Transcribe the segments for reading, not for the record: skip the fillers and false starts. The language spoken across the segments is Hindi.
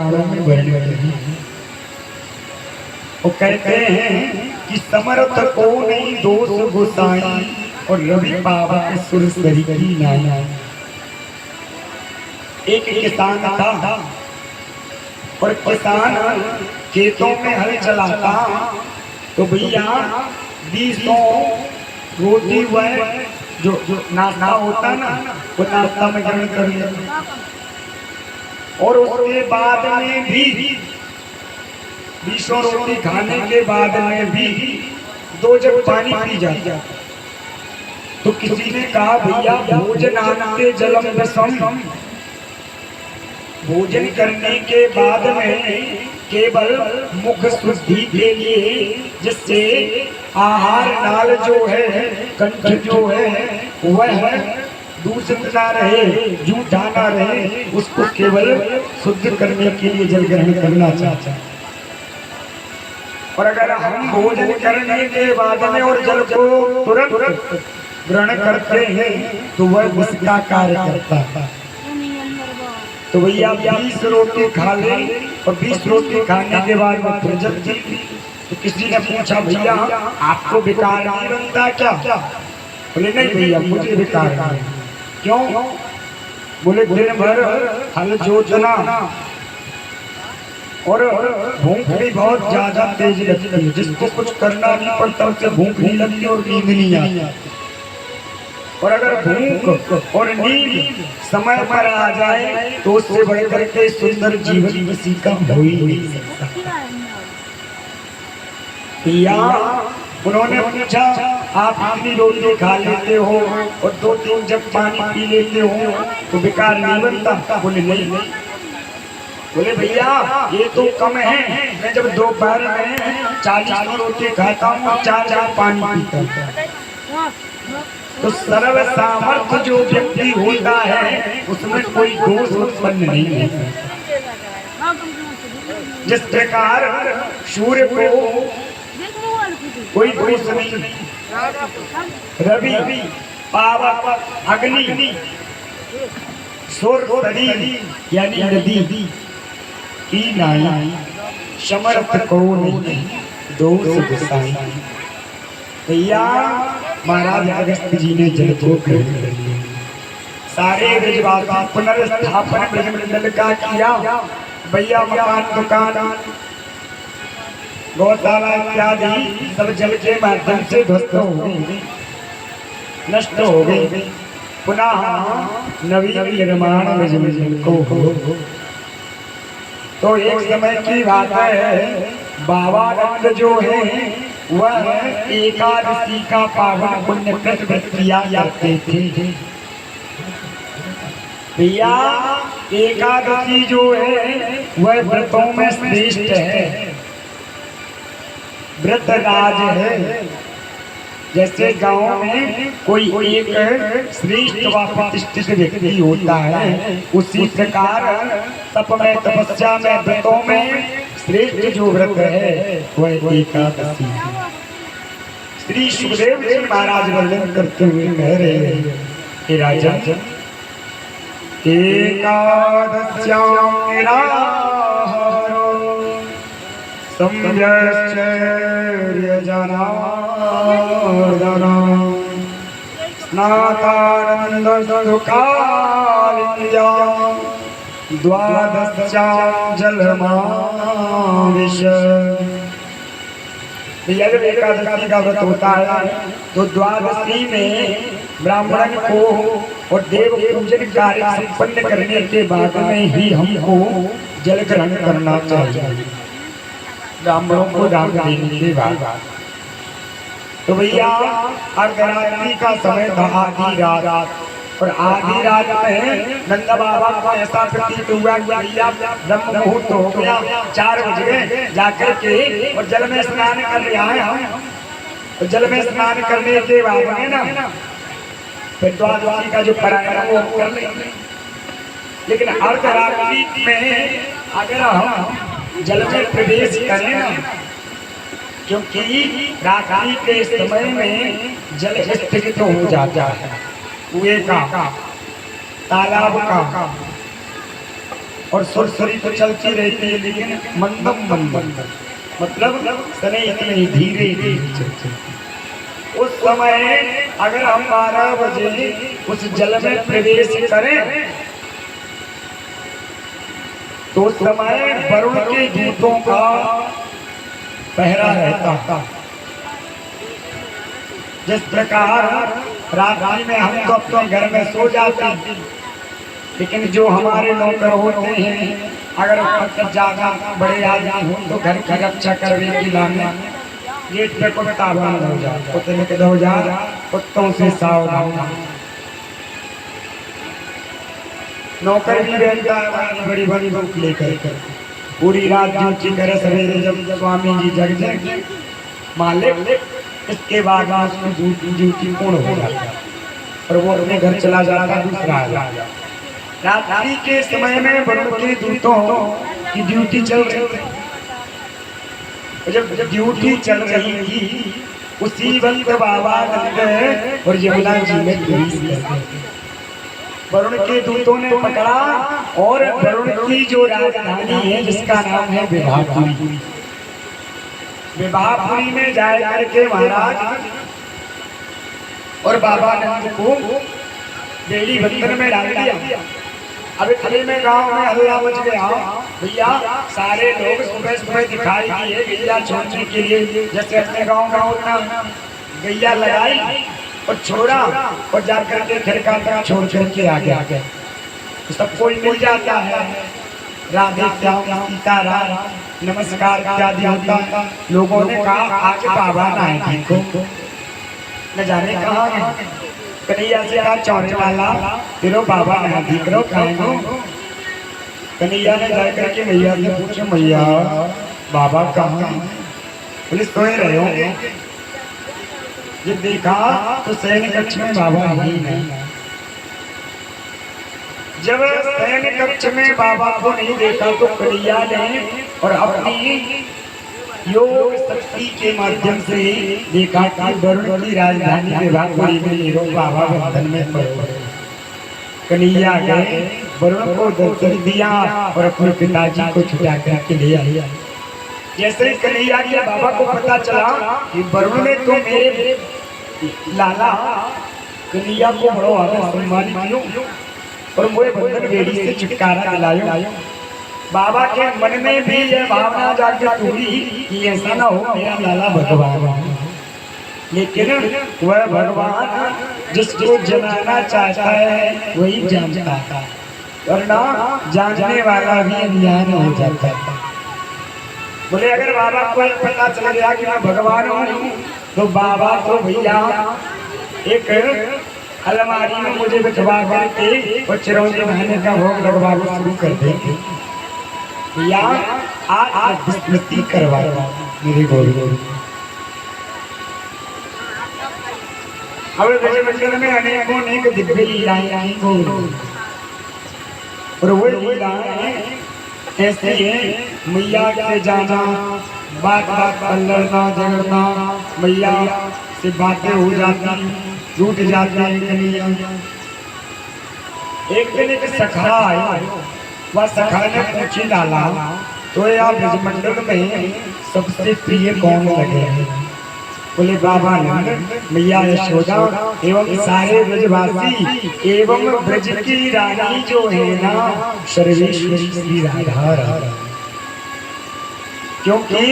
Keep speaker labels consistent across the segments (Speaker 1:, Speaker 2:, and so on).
Speaker 1: पुराणों में वर्णित है। वो कहते हैं कि समर्थ को नहीं दोष गोसाई और रवि पावक सुरसरी की नाई। एक किसान था और किसान खेतों में हल चलाता तो भैया 200 रोटी हुआ जो नाश्ता होता ना वो नाश्ता में ग्रहण कर लिया और उसके बाद में भी 200 रोटी खाने के बाद में भी 2 जग पानी पी जाता। तो किसी ने कहा भैया भोजनान्ते जलम रसम, भोजन करने के बाद में केवल मुख शुद्धि के लिए जिससे आहार नाल जो है कंठ जो है वह दूषित ना रहे जूठा ना रहे उसको केवल शुद्ध करने के लिए जल ग्रहण करना चाहता। और अगर हम भोजन करने के बाद में और जल को तुरंत ग्रहण करते हैं तो वह उसका कार्य करता है। तो भैया 20 रोटी खा ले और 20 रोटी खाने के बाद में फिर जब तो किसी ने पूछा भैया आपको विकार नहीं बनता क्या? बोले नहीं भैया मुझे विकार नहीं। क्यों? बोले दिन भर हल जोतना और भूख भी बहुत ज्यादा तेज लगती है, जिसको कुछ करना नहीं पड़ता उसे भूख नहीं लगती और नींद नहीं आती। और अगर भूख और नींद समय पर आ जाए तो उससे बड़े करके सुंदर जीवन किसी का हो ही नहीं सकता। या उन्होंने पूछा आप इतनी रोटी खा लेते हो और 2-3 जग पानी पी लेते हो तो विकार नहीं बनता? बोले नहीं। बोले भैया ये तो कम है, मैं जब दोपहर में 40 रोटी खाता हूँ 4 जग पानी पीता हूँ। तो सर्व सामर्थ्य जो व्यक्ति होता है उसमें कोई दोष उत्पन्न नहीं होता। जिस प्रकार सूर्य को कोई दोष नहीं, रवि पावक अग्नि सूर्य यानी नदी की नाई समर्थ को नहीं दोष गोसाई। भैया महाराज अगस्त जी ने जल को ग्रहण कर लिया। सारे ब्रजवासी पुनर्स्थापन ब्रजमंडल का किया। भैया मकान दुकान गौशाला इत्यादि सब जल के माध्यम से ध्वस्त हो गए, नष्ट हो गए। पुनः नवीन निर्माण ब्रजमंडल को हो। तो एक समय की बात है बाबानंद जो है वह एकादशी का पावन पुण्य व्रत किया करते थे। भैया एकादशी जो है वह व्रतों में श्रेष्ठ है, व्रत राज है। जैसे गांव में कोई एक श्रेष्ठ व प्रतिष्ठित व्यक्ति होता है उसी प्रकार तप में तपस्या में व्रतों में श्रेष्ठ जो व्रत है वह एकादशी है। श्री सुखदेव जी महाराज वर्णन करते हुए कह रहे हैं कि राजा एकादश्यां निराहारो सम्यश्चर्य जनार्दन स्नातानंद सुखालिया द्वादश्यां जलमाविश। जब एकादशी का व्रत होता है तो द्वादशी में ब्राह्मण को और देव पूजन कार्य संपन्न करने के बाद में ही हमको जल ग्रहण करना चाहिए, ब्राह्मणों को दान देने के बाद। तो भैया अर्धरात्रि का समय था, आधी रात, और आधी रात में नंदा बाबा को ऐसा प्रतीत हुआ कि भैया ब्रह्म मुहूर्त हो गया, 4 बज गए, जाकर के और जल में स्नान कर लिया है हम। तो जल में स्नान करने के बाद में ना फिर द्वादशी का जो परायण वो कर लेंगे। लेकिन अर्धरात्रि में अगर हम जल में प्रवेश करें ना, क्योंकि रात्रि के समय में जल स्थित हो जाता है, कुएं का, तालाब का, और सुरसुरी तो चलती रहती है, लेकिन मंदम मंदम, मतलब सने इतने धीरे धीरे चलती। उस समय अगर हम 12 बजे उस जल में प्रवेश करें तो उस समय वरुण के दूतों का पहरा रहता। जिस प्रकार रात्रि में हम तो अपने घर में सो जाते, लेकिन जो हमारे नौकर होते हैं अगर ज्यादा बड़े आदमी हो तो घर की रक्षा करने के लाने गेट पे कुत्ता बंद हो जाए, कुत्ते में कदम हो जाए, कुत्तों से सावधान। नौकर भी रहता है बड़ी बड़ी बुक लेकर, पूरी रात ड्यूटी करे, सवेरे जब स्वामी जी जग जाए मालिक, इसके बाद उसकी ड्यूटी पूर्ण हो जाता है और वो अपने घर चला जाता दूसरा आ। रात्रि के समय में वरुण के दूतों की ड्यूटी चल रही थी। जब ड्यूटी चल रही थी उसी वक्त बाबा नंद और यमुना जी में प्रवेश करते। वरुण के दूतों ने पकड़ा और वरुण की जो राजधानी है जिसका नाम है विवाहपुरी, विवाहपुरी में जाए करके महाराज और बाबा नंद को बेड़ी बंधन में डाल दिया। अभी खली में गांव में हल्ला मच गया, भैया सारे लोग सुबह सुबह दिखाई दिए गैया छोड़ने के लिए, जैसे अपने गांव उतना गैया लगाई और छोड़ा और जाकर के खिड़का तक छोड़ के आ गया। तो सब कोई मिल जाता है, राधे श्याम सीताराम नमस्कार इत्यादि होता। लोगों ने कहा आज बाबा ना है, देखो न जाने कहाँ कन्हैया से कहा चौरे वाला तेरो बाबा ना दिखरो खाएंगे। कन्हैया ने जाकर के मैया से पूछा, मैया बाबा कहाँ? बोले सोए रहे हो। जब देखा तो सैनिक कक्ष में बाबा ही नहीं। जब सैनिक कक्ष में बाबा को नहीं देखा तो कन्हैया ने और अपनी योग शक्ति के माध्यम से देखा कि वरुण की राजधानी विवाहपुरी में हीरो बाबा बंधन में पड़े। कन्हैया गए, वरुण को दर्शन दिया और अपने पिताजी को छुटा करके ले आया। जैसे ही कन्हैया के बाबा को पता चला कि वरुण ने तो मेरे लाला कन्हैया को बड़ो आदर सम्मान किया और मुझे बंधन बेड़ी से छुटकारा दिलायो। बाबा के मन में भी यह भावना जागृत हुई कि ऐसा ना हो मेरा लाला भगवान, लेकिन वह भगवान जिसको जनाना चाहता है वही जानता है, वरना जानने वाला भी अज्ञान हो जाता है। बोले अगर बाबा को पता चल गया कि मैं भगवान हूँ तो बाबा तो भैया एक अलमारी में मुझे बिठवा करके और चिरौंजी बहाने का भोग लगवा शुरू कर देंगे। या आज विस्मृति करवाया मेरे गोरू। अब ब्रजमंडल में अनेकों अनेक दिव्य लीलाएं आई और वो लीलाएं ऐसे हैं, मैया से जाना, बात बात पर लड़ना झगड़ना, मैया से बातें हो जाती, टूट जाती है। एक दिन एक सखा आया, वह सखा ने पूछी लाला तो आप ब्रजमंडल में सबसे प्रिय कौन लगे? बोले बाबा नंद, मैया यशोदा एवं सारे ब्रजवासी एवं ब्रज की रानी जो है ना सर्वेश्वरी श्री राधा, क्योंकि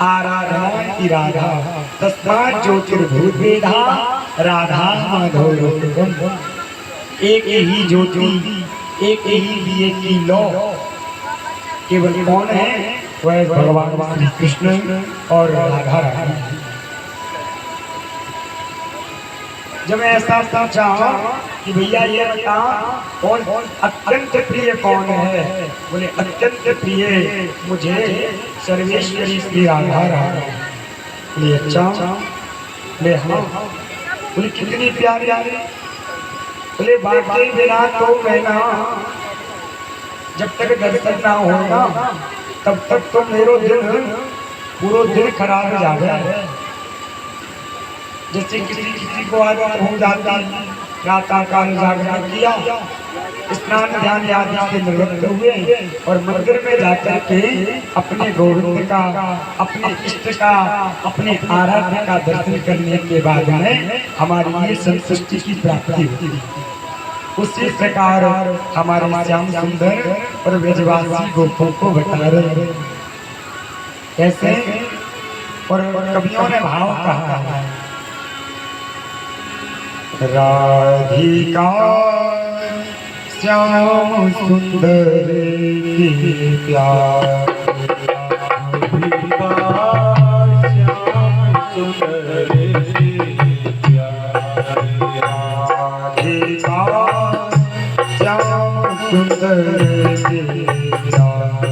Speaker 1: आराधना की राधा तस्मात् ज्योतिर्भूत वेदा राधा माधव। एक ही ज्योति, एक ही दिए की लो, केवल कौन है? वह भगवान श्री कृष्ण और राधा रानी। जब ऐसा पूछा कि भैया ये बता कौन अत्यंत प्रिय कौन है? बोले अत्यंत प्रिय मुझे सर्वेश्वरी श्री राधा रानी। बोले अच्छा, बोले हाँ। बोले कितनी प्यारी? बोले बाकी बिना तो मैं ना, जब तक दर्शन ना होगा तब तक तो मेरो दिल पूरा दिन खराब हो जाएगा। जैसे किसी को आदत हो जाती, प्रातः काल जागरण किया, स्नान ध्यान आदि से निवृत्त हुए और मंदिर में जाकर के अपने गोविंद का, अपने इष्ट का, अपने आराध्य का दर्शन करने के बाद में हमारी ये संतुष्टि की प्राप्ति होती है। उसी प्रकार हमारे श्याम सुंदर और ब्रजवासी गोपों को बता रहे कैसे, और कवियों ने भाव कहा है, राधिका श्याम सुंदर के प्यार, श्याम सुंदर के प्यार, राधिका श्याम सुंदर के प्यार,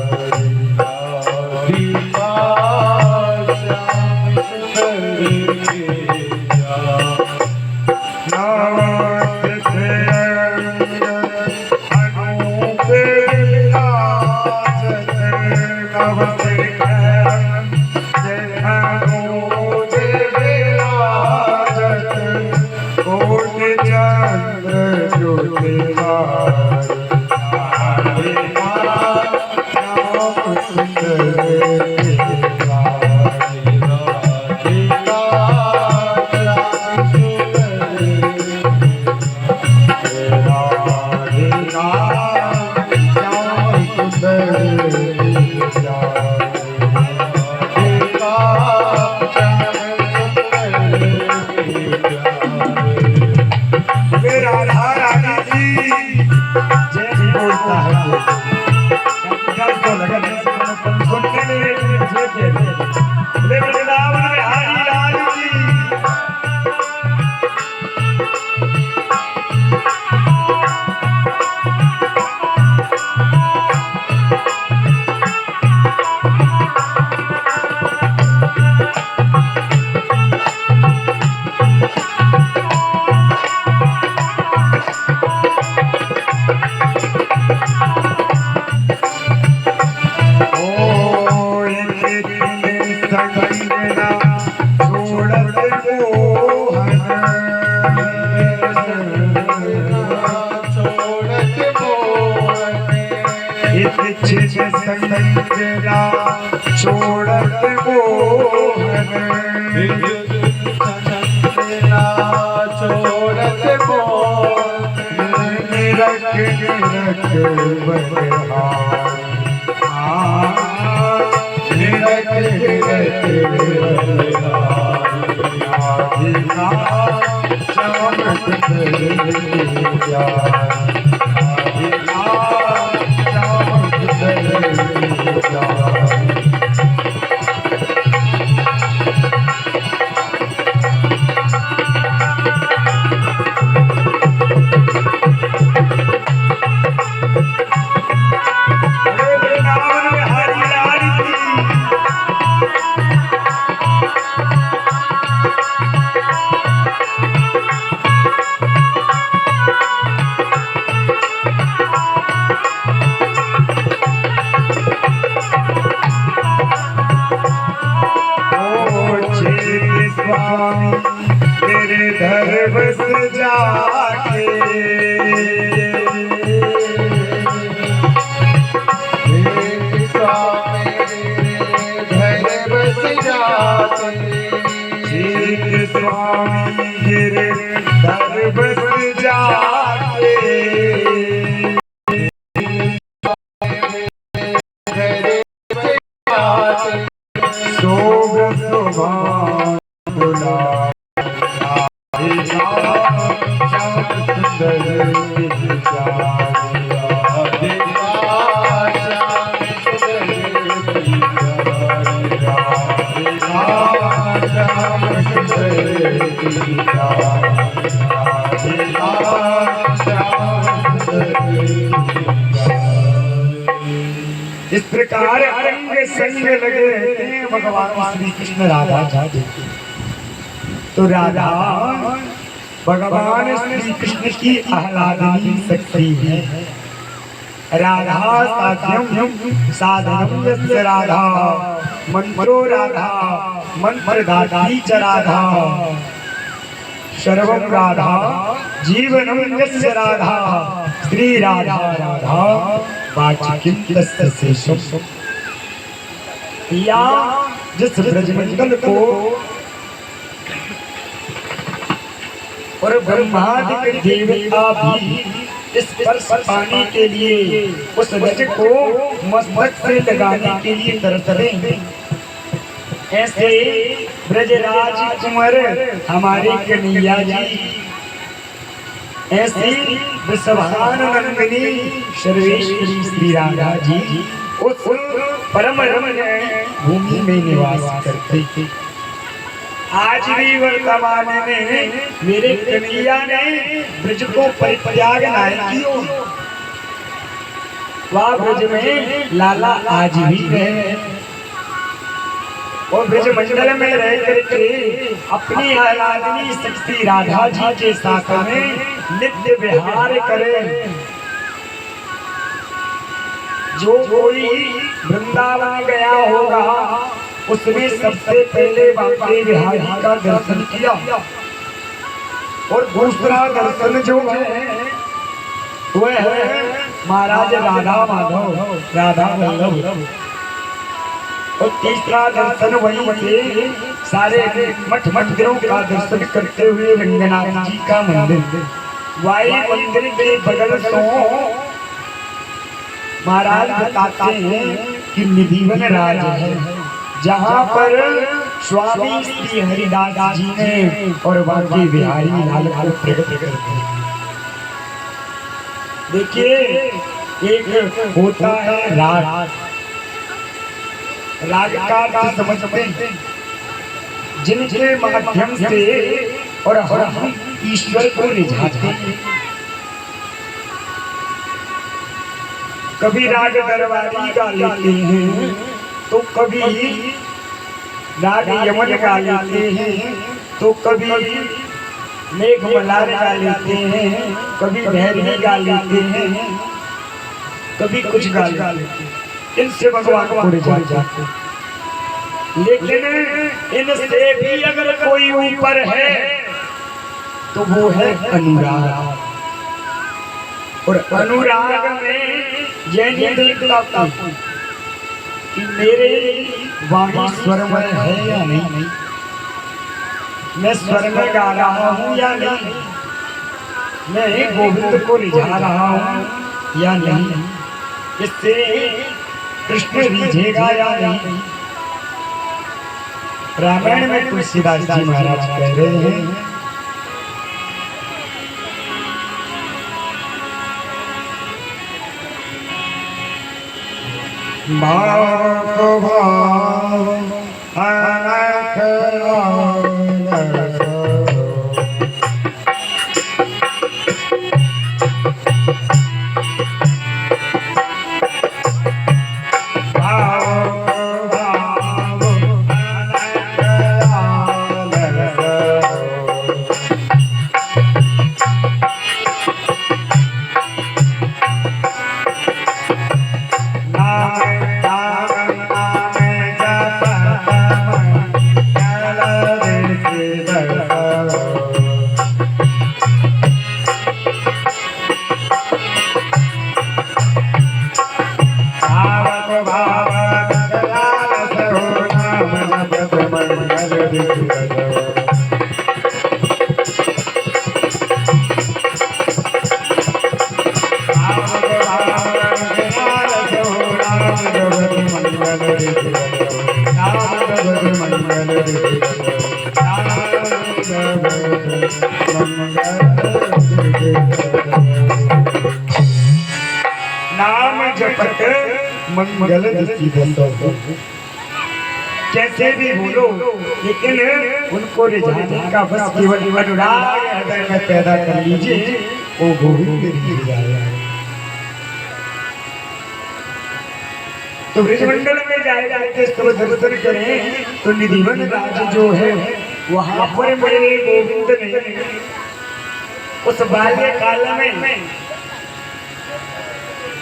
Speaker 1: छोड़त मोहन, छोड़त मोहन, निरख निरख बलिहार, निरख निरख बलिहार, राधिका श्याम सुंदर के प्यार, राधिका श्याम सुंदर के प्यार। मेरे घर बस जाके, मेरे घर बस जाके, स्वामी मेरे घर बस जाके, सोग सुभान बुला, श्याम सुंदर के प्यार, इस प्रकार अंग संग लगे रहते हैं भगवान श्री कृष्ण राधा जी। तो राधा भगवान श्री कृष्ण की आह्लादनी शक्ति है। राधा साध्यम साधनम यस्य राधा, मंत्रो राधा मंत्रदात्री च राधा, सर्वं राधा जीवनं यस्य राधा श्री राधा राधा वाचिकिं तस्य शेषम्। या जिस ब्रजमंडल को और ब्रह्मादि देवता भी इस स्पर्श पाने के लिए उस रज को मस्तक से लगाने के लिए तरसते हैं, ऐसे ब्रजराज कुंवर हमारे कन्हैया जी, ऐसी वृषभानुनंदिनी सर्वेश्वरी श्री राधा जी उस परम रमणीय भूमि में निवास करते थे। आज भी वर्तमान में मेरे कन्हैया ने ब्रज को परित्याग नहीं किया। वह ब्रज में लाला आज भी रहे और ब्रज मंडल में रह करके अपनी आराधनी शक्ति राधा जी के साथ में नित्य विहार करे। जो कोई वृंदावन गया होगा उसने सबसे पहले बांके बिहारी का दर्शन किया और दूसरा दर्शन जो है वह है महाराज राधा माधव राधा वल्लभ और तीसरा दर्शन वहीं से सारे मठ मंदिरों का दर्शन करते हुए रंगनाथ जी का मंदिर, वाई मंदिर के बगल से महाराज बताते हैं कि निधिवन राज है, जहाँ पर स्वामी श्री हरिदास जी ने और बाकी बिहारी लाल को प्रकट कर दिया। देखिए, एक होता है राग, राग का अर्थ समझते हैं जिनके माध्यम से और हम ईश्वर को रिझाते हैं। कभी राग दरबारी गा लेते हैं तो कभी राग यमन गा लेते हैं तो कभी मेघ मल्हार गा लेते हैं, कभी भैरवी गा लेते हैं, कभी कुछ गा लेते हैं। इनसे भगवान को रिझा जाते, लेकिन इनसे भी अगर कोई ऊपर है तो वो है अनुराग। और अनुराग में यह नहीं देखता कि मेरे वाणी स्वरमय है या नहीं, मैं स्वर में गा रहा हूँ या नहीं, मैं गोविंद को रिझा रहा हूँ या नहीं, इससे कृष्ण रिझेगा या नहीं। रामायण में तुलसीदास जी महाराज कह रहे हैं, भाव भाव अनख नाम जपत मंगल कैसे भी बोलो, लेकिन उनको रिझाने का बस केवल अनुराग हृदय में पैदा कर लीजिए, वो गोविंद रिझ जाएगा। तो ब्रजमंडल में जाएगा के सब दर्शन करें तो निधिवन राज जो है वहां पर मेरे गोविंद ने उस बाल्यकाल में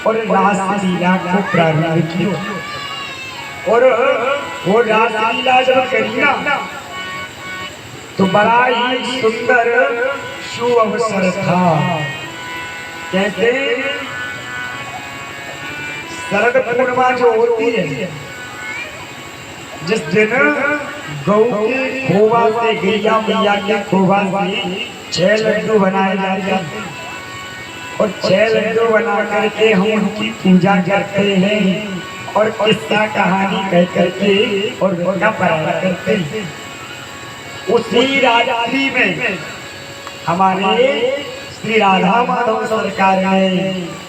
Speaker 1: और रासलीला को प्रारंभ किया। और वो रासलीला जब करी ना तो बड़ा ही सुंदर शुभ अवसर था। कहते शरद पूर्णिमा जो होती है, जिस दिन गौ के खोवा से, गैया मैया के खोवा से 6 लड्डू बनाए जाते हैं और 6 लड्डू बना करके हम उनकी पूजा करते हैं और किस्सा कहानी कह करके और उनका पारायण करते हैं। उसी रात्रि में हमारे श्री राधा माधव सरकार ने,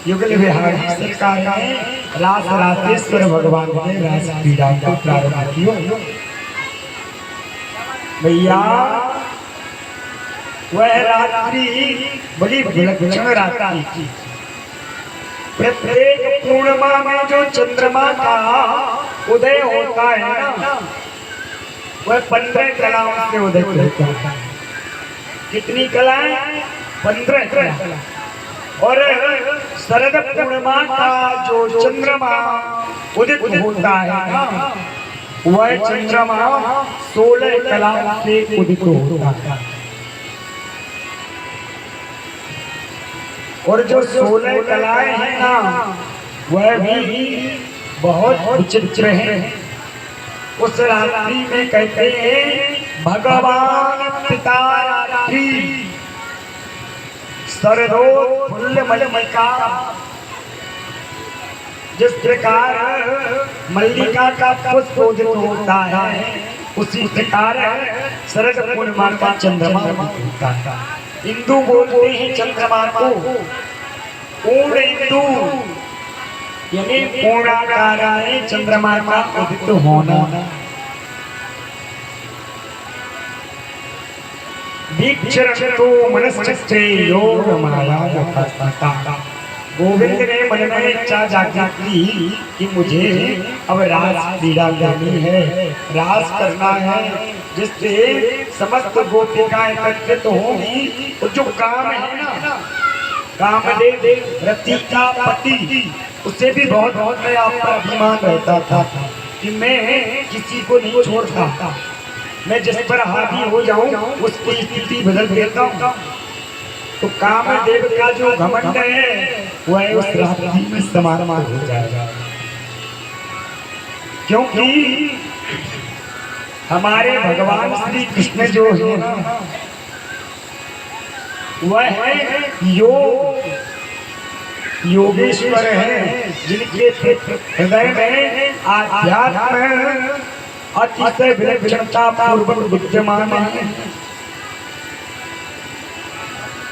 Speaker 1: युगल बिहारी सरकार ने रास राजेश्वर भगवान ने रास क्रीड़ा को प्रारंभ किया। भैया वह रात्रि बड़ी विलक्षण रात्रि थी। प्रत्येक पूर्णिमा में जो चंद्रमा का उदय होता है ना, वह 15 कलाओं से उदय होता है। कितनी कलाएं? 15 कला। और शरद पूर्णिमा का जो चंद्रमा उदित होता है ना, वह चंद्रमा 16 कलाओं से उदित होता है। और जो 16 कलाएं हैं ना, वह भी बहुत विचित्र हैं। उस रात्रि में कहते हैं भगवान पिता रात्रि शरदोत्फुल्ल मल्लिका। जिस प्रकार मल्लिका का पुष्प उदित होता है, उसी प्रकार शरद पूर्णिमा का चंद्रमा होता है। हिंदू बोलते हैं चंद्रमा को पूर्ण हिंदू, यानी पूर्णाकार है चंद्रमा का उदित होना। दीक्षरतो मनश्चित्ते योग माया यथास्था। गोविंद ने मन में इच्छा जागी कि मुझे अब रास क्रीड़ा करनी है, रास करना है, जिससे समस्त गोपिकाएं एकत्रित होंगी। तो जो काम है ना, कामदेव रति का पति, उससे भी बहुत मैं आप पर अभिमान रहता था कि मैं किसी को नहीं छोड़ता। मैं जिस पर हावी हो जाऊं उसकी स्थिति बदल देता हूं। तो कामदेव का जो घमंड है वह उस रात्रि में समाप्त हो जाएगा। क्योंकि हमारे भगवान श्री कृष्ण जो है ना, वह है योगेश्वर है, जिनके हृदय में आध्यात्म अतिशय विलक्षणता पूर्वक विद्यमान है।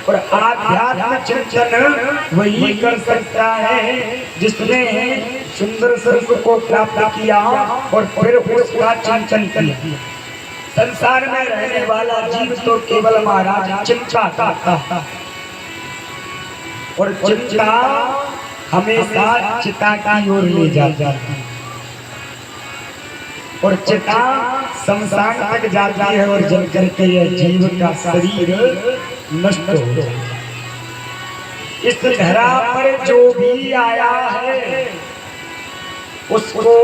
Speaker 1: और आध्यात्म चिंतन वही कर सकता है जिसने सुंदर स्वरूप को प्राप्त किया और फिर उसका चिंतन किया। संसार में रहने वाला जीव तो केवल महाराज चिंता करता है, और चिंता हमेशा चिता की ओर ले जाती है, और चिता शमशान तक जाती है और जल करके यह जीव का शरीर नष्ट हो जाता है। इस धरा पर जो भी आया है उसको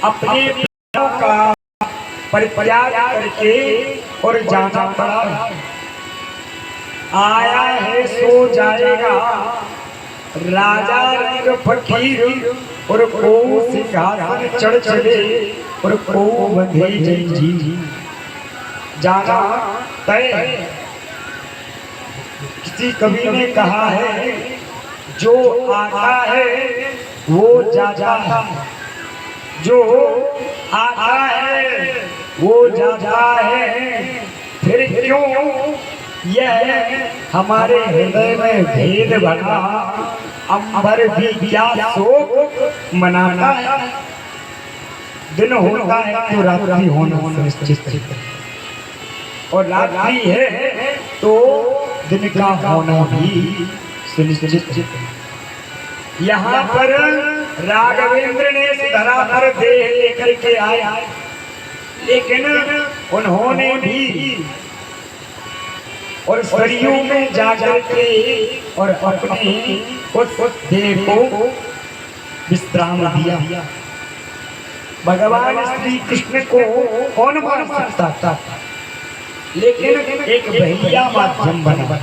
Speaker 1: अपने प्राणों का परित्याग करके और जाना पड़ा। आया है सो जाएगा, राजा रंग फकीर और को सिंहासन चढ़ चढ़े और को बंधे जंजीर। जाना तय। किसी कवि ने कहा है जो आता है वो जाता है, जो आता है वो जाता है। फिर क्यों यह हमारे हृदय में भेद भरा अंबर भी क्या शोक मनाता है। दिन होता है तो रात्रि होना सुनिश्चित है, और रात्रि है तो दिन का होना भी सुनिश्चित है। यहाँ पर राघवेंद्र ने इस धरा पर देह लेकर के आया, लेकिन उन्होंने भी और सरयू में जाकर के और अपनी उस देह को विश्राम दिया। भगवान श्री कृष्ण को कौन मार सकता था? लेकिन एक बहिया माध्यम बना।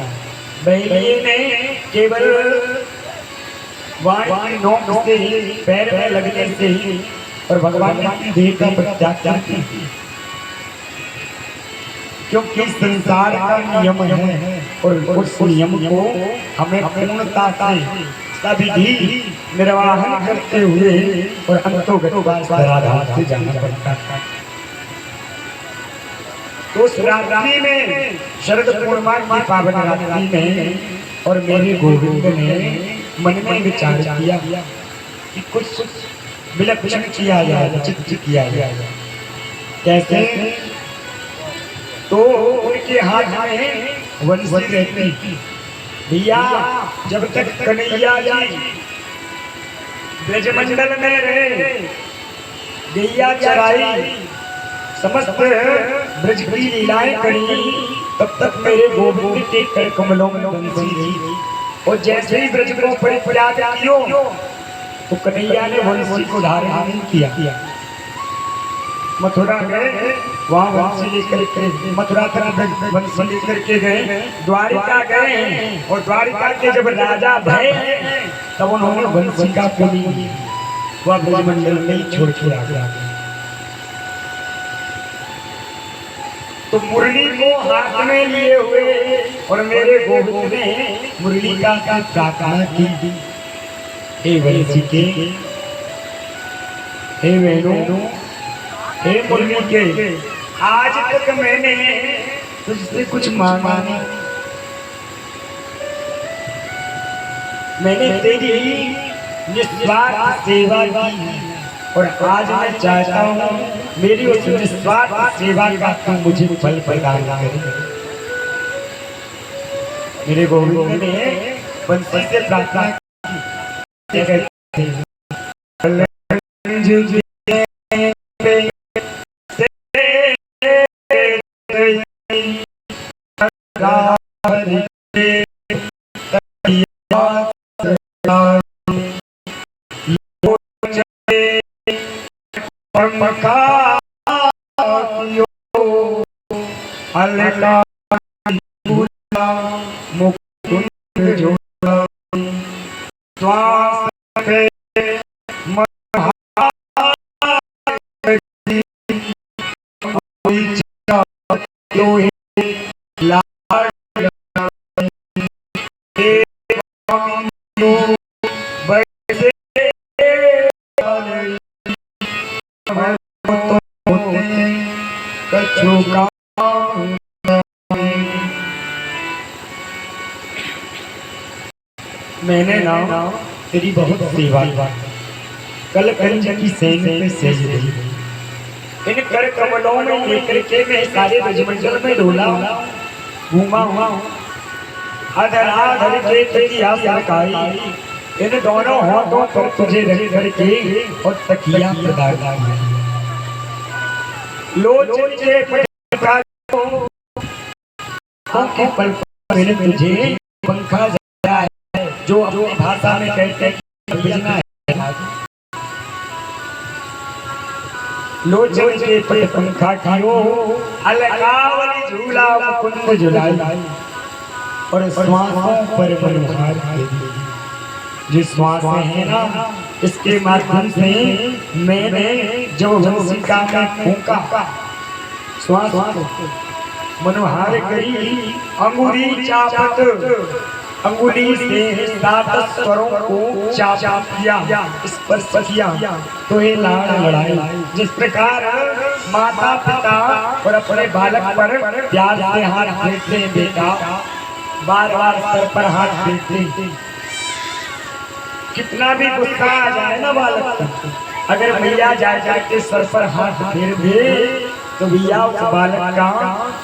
Speaker 1: बहिये ने केवल वाणी नोक से ही, पैर में लगने से ही और भगवान की देह का प्रत्याग करती, क्योंकि संसार का नियम है और उस नियम को हमें पूर्णता से सभी निर्वाहन करते हुए और अंतोगत धराधार से जाना पड़ता है। तो उस रात्रि में, शरद पूर्णिमा की पावन रात्रि में, और मेरे गोविंद ने मन में विचार किया कि कुछ विलक्षण किया जाए, विचित्र किया जाए। कैसे? तो उनके हाथ में वंशी रहती। भैया जब तक कन्हैया जी ब्रजमंडल में रहे, गैया चराई, समस्त ब्रज की लीलाएं करी, तब तक मेरे गोविंद के कर कमलों में बंसी थी। और जैसे ही ब्रज को परित्याग कियो तो कन्हैया ने वंशी को धारण नहीं किया। मथुरा गए, वहाँ वंशी लेकर के, मथुरा तक वंशी लेकर के गए, द्वारिका गए, और द्वारिका के जब राजा भय तब उन्होंने वंशी का पुनी वह ब्रजमंडल में छोड़ छोड़ आ गया। तो मुरली को हाथ में लिए हुए और मेरे गोविंद ने मुरली का प्रार्थना की, हे वंशी के, हे वेणु, हे मुरली के, आज तक मैंने तुझसे कुछ मांगा नहीं, मैंने तेरी निस्वार्थ सेवा की, और आज मैं चाहता हूँ मेरी उस निस्वार्थ सेवा का तू मुझे फल प्रदान करे। मेरे गोविंद ने वंशी से प्रार्थना की, मैंने ना तेरी बहुत सेवा की, कल कंज की सेन पे सेज दी, इन कर कमलों में लेकर के मैं सारे ब्रजमंडल में डोला, घूमा हुआ, अधर के तकिया सरकाई, इन दोनों हाथों पर तुझे रख करके और तकिया प्रदान किया, लोचन के पल मैंने तुझे पंखा जो अपनी भाषा में कहते हैं बिजना है, लोचन के पट पंखा खाओ, अलकावली झूला मुकुंद झुलाई, और श्वासों पर मनोहार दे दी। जो श्वास है ना, इसके माध्यम से मैंने जो वंशी का मैं फूंका, श्वास मनोहार करी, अंगुली चापत, अंगुली से 7 स्वरों को चाप किया, स्पर्श किया, तो ये लाड़ लड़ाई। जिस प्रकार माता पिता और अपने बालक पर प्यार से हाथ फेरते हैं, बेटा बार बार सर पर हाथ फेरते, कितना भी गुस्सा आ जाए ना बालक पर, अगर भैया जाके सर पर हाथ फेर दे तो भैया उस बालक का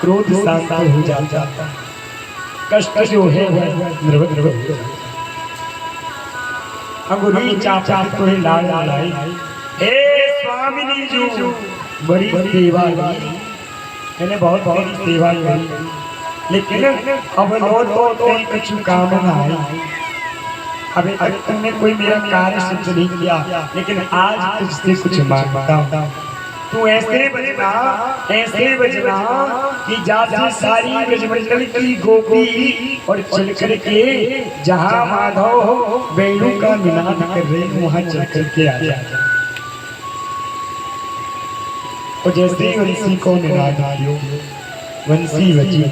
Speaker 1: क्रोध शांत हो जाता है, कष्ट जो है निर्वत हो। अंगुली चाचा तो ही लाल लाई, हे स्वामिनी जी बड़ी सेवा की, मैंने बहुत बहुत सेवा की, लेकिन अब तो कुछ काम ना है, अभी तक तुमने कोई मेरा कार्य सिद्ध नहीं किया, लेकिन आज तुझसे कुछ मांगता हूँ। तू ऐसे बजना कि जाती सारी ब्रजमंडल की गोपी और चल कर के जहाँ माधव वेणु का मिलान कर रहे हैं वहां चल कर के आ जा। और जैसे ही वंशी को निराधारियो वंशी बची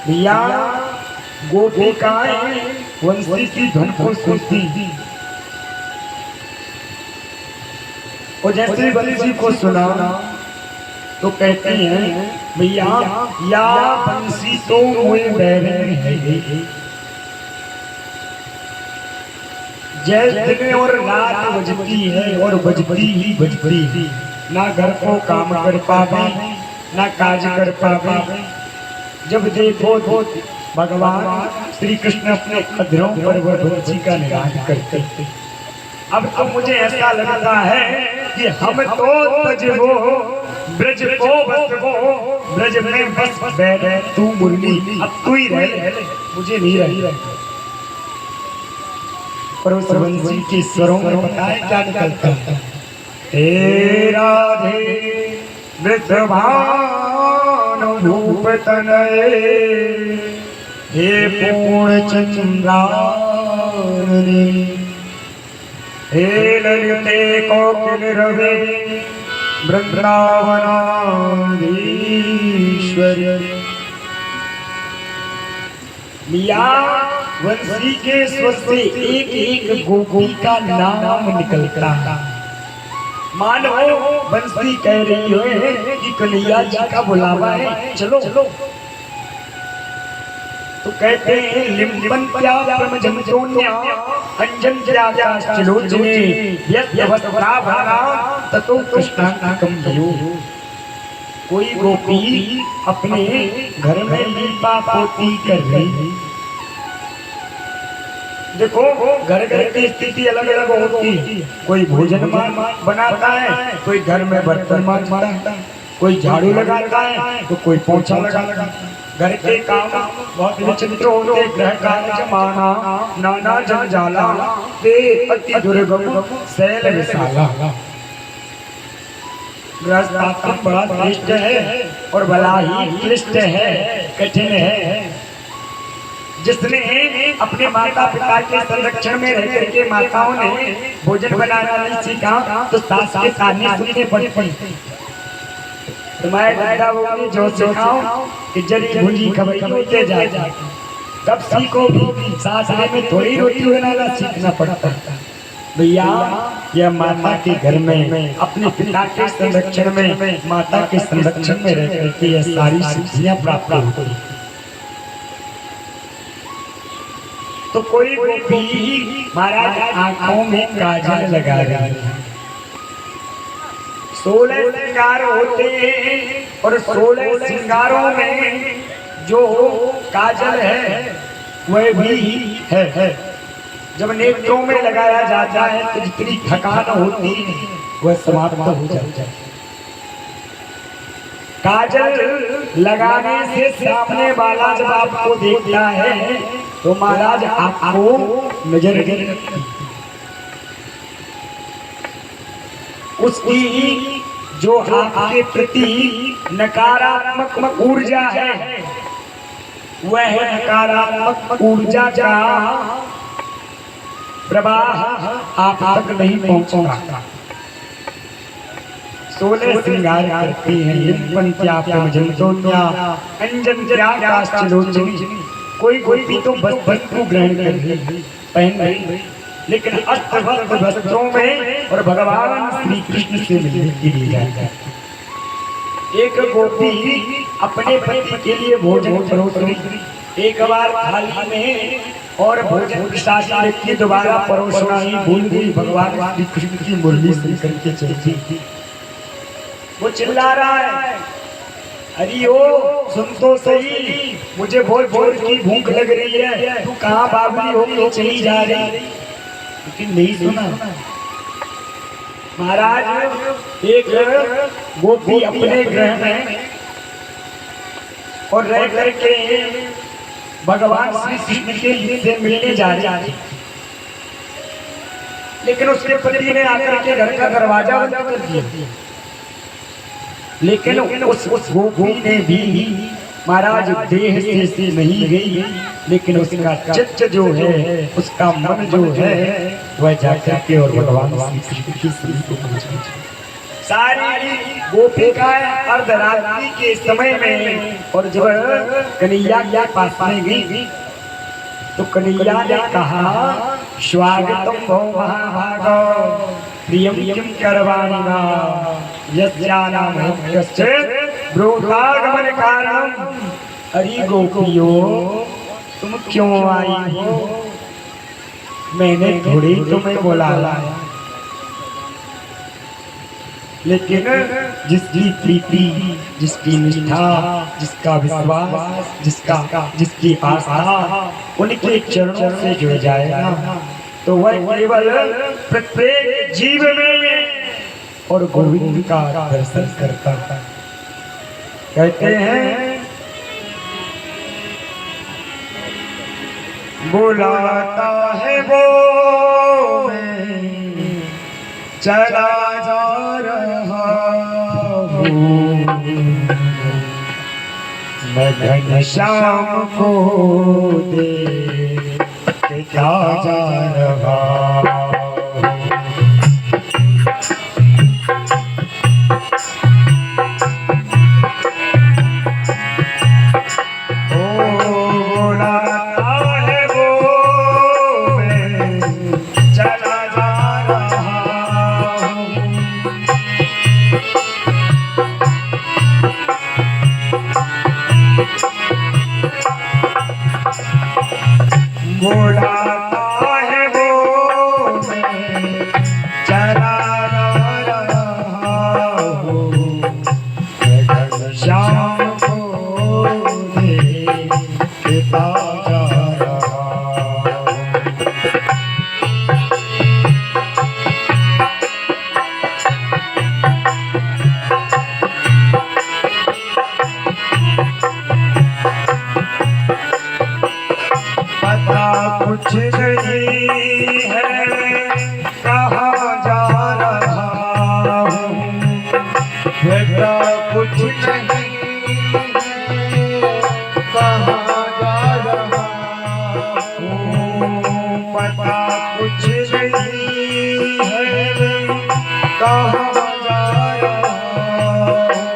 Speaker 1: भैया गोपिकाएं वंशी की धुन को सुनती और जैसे बंसी को सुना तो कहते हैं भैया या बंसी तो मुझे बैरन है। जैसे दिन और रात बजती है और बजती ही बजती है, ना घर को काम कर पावे ना काज कर पावे। जब देखो तो भगवान श्री कृष्ण अपने अधरों पर वह बंसी का निगाह करते। अब तो मुझे ऐसा लगता है कि हम तो तजबो ब्रज को बस वो ब्रज में बस बैठे तू मुरली अब तू ही रह मुझे नहीं रह। पर उस बंसी के स्वरों में बताए क्या निकलता है। हे राधे वृषभान भूप तनये हे पूर्ण चंद्रानने हे ललिते कोकिल रवे वृंदावनाधीश्वर। मिया वंशी के स्वर से एक एक गोपी का नाम निकलता है। मानो वंशी कह रही है कि कन्हैया जी का बुलावा है चलो। तो कहते हैं लिम्बन्त्या प्रमजन्तोन्या अंजन्त्या चिलोचने यद्यवस्त्राभरणा ततो कृष्णान्नकं भयो। कोई गोपी अपने घर में लीपा पोती कर रही। देखो घर घर की स्थिति अलग अलग होती है। कोई भोजन बनाता है, कोई घर में बर्तन मांजता है, कोई झाड़ू लगाता है तो कोई पोछा लगाता है। घर के काम बहुत विचित्र होते। ग्रह कार्य जमाना नाना जंजाला ते अति दुर्गम शैल विशाला। गृहस्थाश्रम बड़ा श्रेष्ठ है और बड़ा ही क्लिष्ट है, कठिन है। जिसने अपने माता पिता के संरक्षण में रह करके माताओं ने भोजन बनाना नहीं सीखा तो सास के ताने सुनने पड़ते। तुम्हारे दादा बाबू जो सिखाओ कि जरी भुंजी खबर होते जाए तब सीखो भी। सास में थोड़ी रोटी बनाना सीखना पड़ता है। भैया यह माता के घर में अपने पिता के संरक्षण में माता के संरक्षण में रह करके यह सारी सिद्धियां प्राप्त होती है। तो कोई गोपी महाराज आंखों में काजल लगा रही है। 16 श्रृंगार होते हैं और 16 श्रृंगारों में जो काजल है वह भी है। जब नेत्रों में लगाया जाता है तो जितनी थकान होती है वह समाप्त हो जाती है। काजल लगाने से सामने वाला जब आपको देखता है तो महाराज आपको नजर रखती। उसकी जो आपके प्रति नकारात्मक ऊर्जा है वह नकारात्मक ऊर्जा का प्रवाह आप तक नहीं पहुंचेगा। 16 श्रृंगार करते हैं। लिम्पन्त्या प्रमजन्तोन्या अंजन्त्या काश्चिलोचनी। कोई गोपी तो वस्त्र ग्रहण कर रही पहन रही, लेकिन अस्तवस्त्र वस्त्रों में और भगवान श्री कृष्ण से मिलने के लिए जाएगा। एक गोपी अपने पति के लिए भोजन परोस रही। एक बार थाली में और भोजन प्रसाद के दोबारा परोसना ही भूल गई। भगवान श्री कृष्ण की मुरली सुन करके चलती। वो चिल्ला रहा है, अरे ओ सुन तो सही, मुझे बहुत जोर की भूख लग रही है, तू कहाँ बाबरी होकर चली जा रही। लेकिन नहीं सुना। महाराज एक गोपी अपने ग्रह में और रह करके भगवान श्री कृष्ण के से मिलने जा रही। लेकिन उसके पति ने आकर के घर का दरवाजा बंद कर दिया। लेकिन उस गोपी ने भी महाराज देह से नहीं गई, लेकिन उसका चित्त जो है, उसका मन जो है, वह जाकर के और भगवान श्री कृष्ण की समीप पहुंच गई। सारी गोपिकाएं अर्धरात्रि के समय में और जब कन्हैया के पास में गई तो कन्हैया ने कहा, स्वागतम भो महाभागो प्रियम किम करवाणि वा यस्यानाम यश्चित् ब्रूतागमन कारणम। अरे गोपियो, तुम क्यों आई हो? मैंने थोड़ी तुम्हें बुलाया, लेकिन जिसकी प्रीति, जिसकी निष्ठा, जिसका विश्वास, जिसकी आस्था उनके चरणों से जुड़ जाएगा तो वह केवल प्रत्येक जीव में और गोविंद का दर्शन करता है। कहते हैं, बुलाता है वो मैं चला जा रहा हूँ, मैं घनश्याम को देख जा रहा हूँ। बुलाता है वो मैं चला रहा हूँ, मैं घनश्याम को देखता जा रहा हूँ। पता कुछ नहीं है कहाँ जा रहा हूँ, पता कुछ नहीं है कहाँ जा रहा हूँ, पता कुछ नहीं है कहाँ जा रहा हूँ,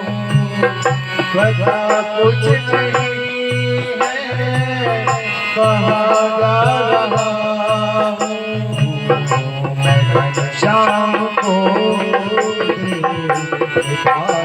Speaker 1: पता कुछ नहीं कहाँ जा रहा हूँ, मैं घनश्याम को देखता